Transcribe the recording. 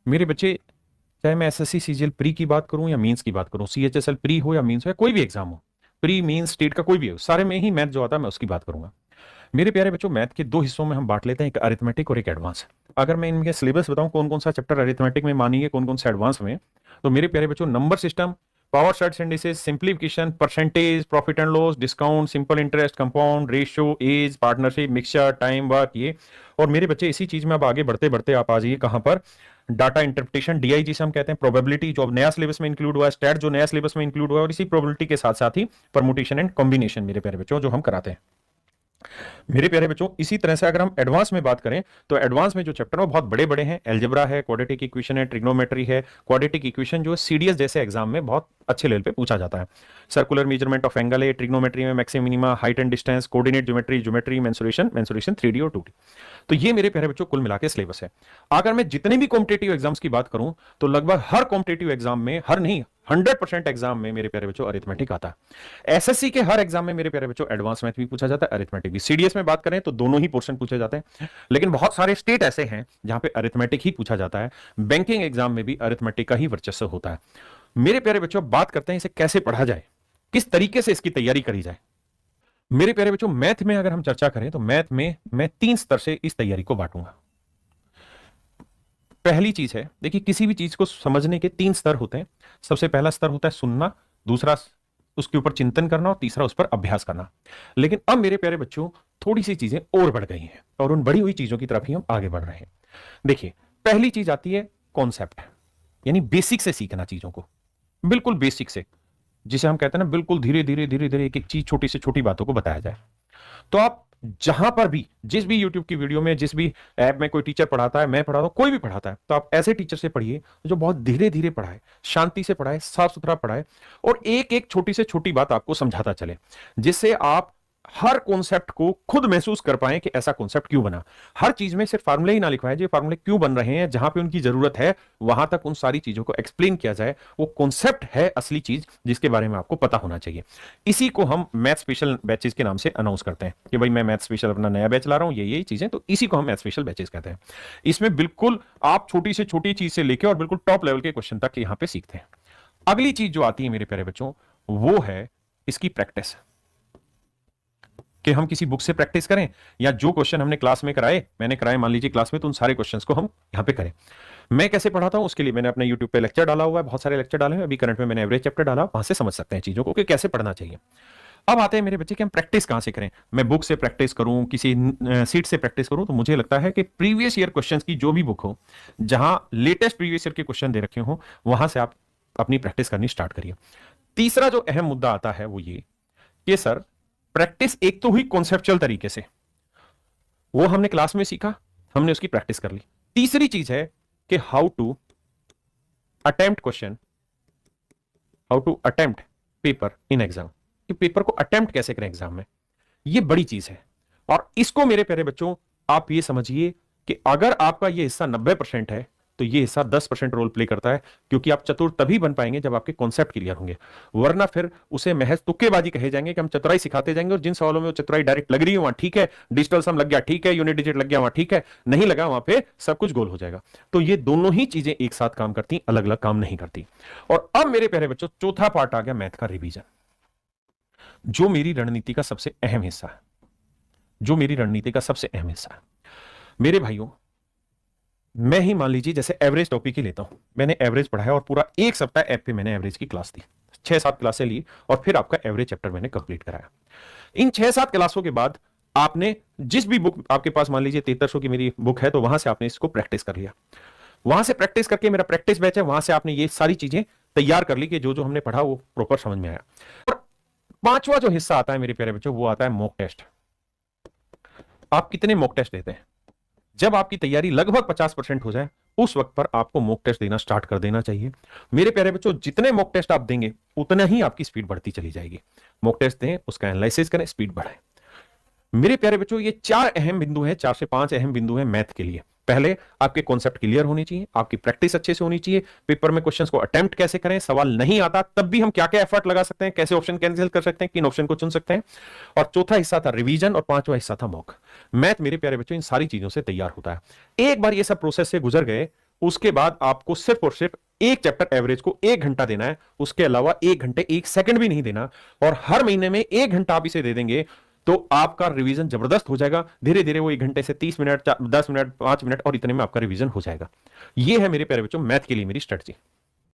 मेरे बच्चे, चाहे मैं एसएससी सीजीएल प्री की बात करूं या मींस की बात करूं, सीएचएसएल प्री हो या मींस हो या कोई भी एग्जाम हो, प्री मींस स्टेट का कोई भी हो, सारे में ही मैथ जो आता है मैं उसकी बात करूंगा। मेरे प्यारे बच्चों, मैथ के दो हिस्सों में हम बांट लेते हैं, एक अरिथमेटिक और एक एडवांस। अगर मैं इनके सिलेबस बताऊं कौन कौन सा चैप्टर अरिथमेटिक में मानिए, कौन कौन सा एडवांस में, तो मेरे प्यारे बच्चों, number system, power charts and indices, simplification, percentage, profit and loss, discount, simple interest, compound, ratio, age, partnership, mixture, time work, ये। और मेरे बच्चे इसी चीज में अब आगे बढ़ते बढ़ते आप आ जाइए कहां पर, डाटा इंटरप्रिटेशन, डीआई जिसे हम कहते हैं, प्रोबेबिलिटी जो अब नया सिलेबस में इंक्लूड हुआ है, स्टैट जो नया सिलेबस में इंक्लूड हुआ है, और इसी प्रोबेबिलिटी के साथ साथ ही परमुटेशन एंड कॉम्बिनेशन मेरे प्यारे बच्चों जो हम कराते हैं। मेरे प्यारे बच्चों, इसी तरह से अगर हम एडवांस में बात करें तो एडवांस में जो चैप्टर है वो बहुत बड़े बड़े हैं। अलजेब्रा है, क्वाड्रेटिक इक्वेशन है, ट्रिग्नोमेट्री है। क्वाड्रेटिक इक्वेशन जो सीडीएस जैसे एग्जाम में बहुत अच्छे लेवल पे पूछा जाता है। सर्कुलर मेजरमेंट ऑफ एंगल है, ट्रिग्नोमेट्री में maximum minima, height and distance, coordinate geometry, geometry, mensuration, mensuration 3D और 2D। तो ये मेरे प्यारे बच्चों कुल मिला के सिलेबस है। अगर मैं जितने भी कॉम्पिटेटिव एग्जाम्स की बात करूं तो लगभग हर कॉम्पिटेटिव एग्जाम में, हर नहीं 100% एग्जाम में मेरे प्यारे बच्चों अरिथमेटिक आता है। एसएससी के हर एग्जाम में मेरे प्यारे बच्चों एडवांस मैथ भी पूछा जाता है, अरिथमेटिक भी। सीडीएस में बात करें तो दोनों ही पोर्शन पूछे जाते हैं, लेकिन बहुत सारे स्टेट ऐसे हैं जहां पे अरिथमेटिक ही पूछा जाता है। बैंकिंग एग्जाम में भी अरिथमेटिक का ही वर्चस्व होता है। मेरे प्यारे बच्चों, बात करते हैं इसे कैसे पढ़ा जाए, किस तरीके से इसकी तैयारी करी जाए। मेरे प्यारे बच्चों, मैथ में अगर हम चर्चा करें तो मैथ में मैं 3 स्तर से इस तैयारी को बांटूंगा। पहली चीज है, देखिए किसी भी चीज को समझने के 3 स्तर होते हैं। सबसे पहला स्तर होता है सुनना, दूसरा उसके ऊपर चिंतन करना, और तीसरा उस पर अभ्यास करना। लेकिन अब मेरे प्यारे बच्चों, थोड़ी सी चीजें और बढ़ गई हैं और उन बढ़ी हुई चीजों की तरफ ही हम आगे बढ़ रहे हैं। देखिए, पहली चीज आती है कॉन्सेप्ट, यानी बेसिक से सीखना चीजों को, बिल्कुल बेसिक से, जिसे हम कहते हैं ना, बिल्कुल धीरे धीरे धीरे धीरे एक एक चीज, छोटी से छोटी बातों को बताया जाए। तो आप जहां पर भी, जिस भी YouTube की वीडियो में, जिस भी ऐप में कोई टीचर पढ़ाता है, मैं पढ़ाता हूं, कोई भी पढ़ाता है, तो आप ऐसे टीचर से पढ़िए जो बहुत धीरे धीरे पढ़ाए, शांति से पढ़ाए, साफ सुथरा पढ़ाए, और एक एक छोटी से छोटी बात आपको समझाता चले, जिससे आप हर कॉन्सेप्ट को खुद महसूस कर पाए कि ऐसा कॉन्सेप्ट क्यों बना। हर चीज में सिर्फ फार्मूले ही ना लिखवाए, जो फार्मूले क्यों बन रहे हैं, जहां पे उनकी जरूरत है वहां तक उन सारी चीजों को एक्सप्लेन किया जाए। वो कॉन्सेप्ट है असली चीज जिसके बारे में आपको पता होना चाहिए। इसी को हम मैथ स्पेशल बैचेस के नाम से अनाउंस करते हैं कि भाई मैं मैथ स्पेशल अपना नया बैच ला रहा हूं, ये चीजें, तो इसी को हम मैथ स्पेशल बैचेस कहते हैं। इसमें बिल्कुल आप छोटी से छोटी चीज से लेकर और बिल्कुल टॉप लेवल के क्वेश्चन तक यहां पे सीखते हैं। अगली चीज जो आती है मेरे प्यारे बच्चों, वो है इसकी प्रैक्टिस, कि हम किसी बुक से प्रैक्टिस करें या जो क्वेश्चन हमने क्लास में कराए, मैंने कराए मान लीजिए क्लास में, तो उन सारे क्वेश्चंस को हम यहां पे करें। मैं कैसे पढ़ाता हूं उसके लिए मैंने अपने YouTube पे लेक्चर डाला हुआ है, बहुत सारे लेक्चर डाले हैं। अभी करंट में मैंने एवरेज चैप्टर डाला, वहां से समझ सकते हैं चीजों को कि कैसे पढ़ना चाहिए। अब आते हैं मेरे बच्चे कि हम प्रैक्टिस कहां से करें। मैं बुक से प्रैक्टिस करूं, किसी सीट से प्रैक्टिस करूं, तो मुझे लगता है कि प्रीवियस ईयर क्वेश्चन की जो भी बुक हो, जहां लेटेस्ट प्रीवियस ईयर के क्वेश्चन दे रखे हो, वहां से आप अपनी प्रैक्टिस करनी स्टार्ट करिए। तीसरा जो अहम मुद्दा आता है वो ये कि सर, प्रैक्टिस एक तो हुई कॉन्सेप्चुअल तरीके से, वो हमने क्लास में सीखा, हमने उसकी प्रैक्टिस कर ली। तीसरी चीज है कि how to attempt question, how to attempt paper in exam, कि पेपर को अटेम्प्ट कैसे करें एग्जाम में, ये बड़ी चीज है। और इसको मेरे प्यारे बच्चों आप ये समझिए कि अगर आपका ये हिस्सा 90% है तो ये हिस्सा 10% रोल प्ले करता है, क्योंकि आप चतुर तभी बन पाएंगे जब आपके कॉन्सेप्ट क्लियर होंगे। वरना फिर उसे महज तुक्केबाजी कहे जाएंगे कि हम चतुराई सिखाते जाएंगे, और जिन सवालों में वो चतुराई डायरेक्ट लग रही है वहां ठीक है, डिजिटल सम लग गया ठीक है, यूनिट डिजिट लग गया वहां ठीक है, नहीं लगा वहां पे सब कुछ गोल हो जाएगा। तो ये दोनों ही चीजें एक साथ काम करती, अलग अलग काम नहीं करती। और अब मेरे प्यारे बच्चों, चौथा पार्ट आ गया मैथ का रिवीजन, जो मेरी रणनीति का सबसे अहम हिस्सा है, जो मेरी रणनीति का सबसे अहम हिस्सा है। मेरे भाइयों, मैं ही मान लीजिए जैसे एवरेज टॉपिक ही लेता हूं, मैंने एवरेज पढ़ाया और पूरा एक सप्ताह ऐप पे मैंने एवरेज की क्लास दी, 6-7 क्लासें ली, और फिर आपका एवरेज चैप्टर मैंने कंप्लीट कराया। इन 6-7 क्लासों के बाद आपने जिस भी बुक आपके पास, मान लीजिए 7300 की मेरी बुक है, तो वहां से आपने इसको प्रैक्टिस कर लिया। वहां से प्रैक्टिस करके, मेरा प्रैक्टिस बैच है, वहां से आपने ये सारी चीजें तैयार कर ली कि जो जो हमने पढ़ा वो प्रॉपर समझ में आया। और पांचवा जो हिस्सा आता है मेरे प्यारे बच्चों, वो आता है मॉक टेस्ट। आप कितने मॉक टेस्ट देते हैं? जब आपकी तैयारी लगभग 50% हो जाए, उस वक्त पर आपको मॉक टेस्ट देना स्टार्ट कर देना चाहिए। मेरे प्यारे बच्चों, जितने मॉक टेस्ट आप देंगे उतना ही आपकी स्पीड बढ़ती चली जाएगी। मॉक टेस्ट दें, उसका एनालिसिस करें, स्पीड बढ़ाएं। मेरे प्यारे बच्चों, ये 4 अहम बिंदु हैं, 4 से 5 अहम बिंदु हैं मैथ के लिए। पहले, आपके कॉन्सेप्ट क्लियर होनी चाहिए, आपकी प्रैक्टिस अच्छे से होनी चाहिए, पेपर में क्वेश्चंस को अटेम्प्ट कैसे करें, सवाल नहीं आता तब भी हम क्या क्या एफर्ट लगा सकते हैं, कैसे ऑप्शन कैंसिल कर सकते हैं, किन ऑप्शन को चुन सकते हैं। और चौथा हिस्सा था रिवीजन, और पांचवा हिस्सा था मॉक। मैथ मेरे प्यारे बच्चों इन सारी चीजों से तैयार होता है। एक बार ये सब प्रोसेस से गुजर गए, उसके बाद आपको सिर्फ और सिर्फ एक चैप्टर एवरेज को 1 घंटा देना है, उसके अलावा 1 घंटे 1 सेकंड भी नहीं देना। और हर महीने में 1 घंटा आप इसे दे देंगे तो आपका रिवीजन जबरदस्त हो जाएगा। धीरे धीरे वो 1 घंटे से 30 मिनट, 10 मिनट, 5 मिनट और इतने में आपका रिवीजन हो जाएगा। ये है मेरे प्यारे बच्चों मैथ के लिए मेरी स्ट्रेटजी।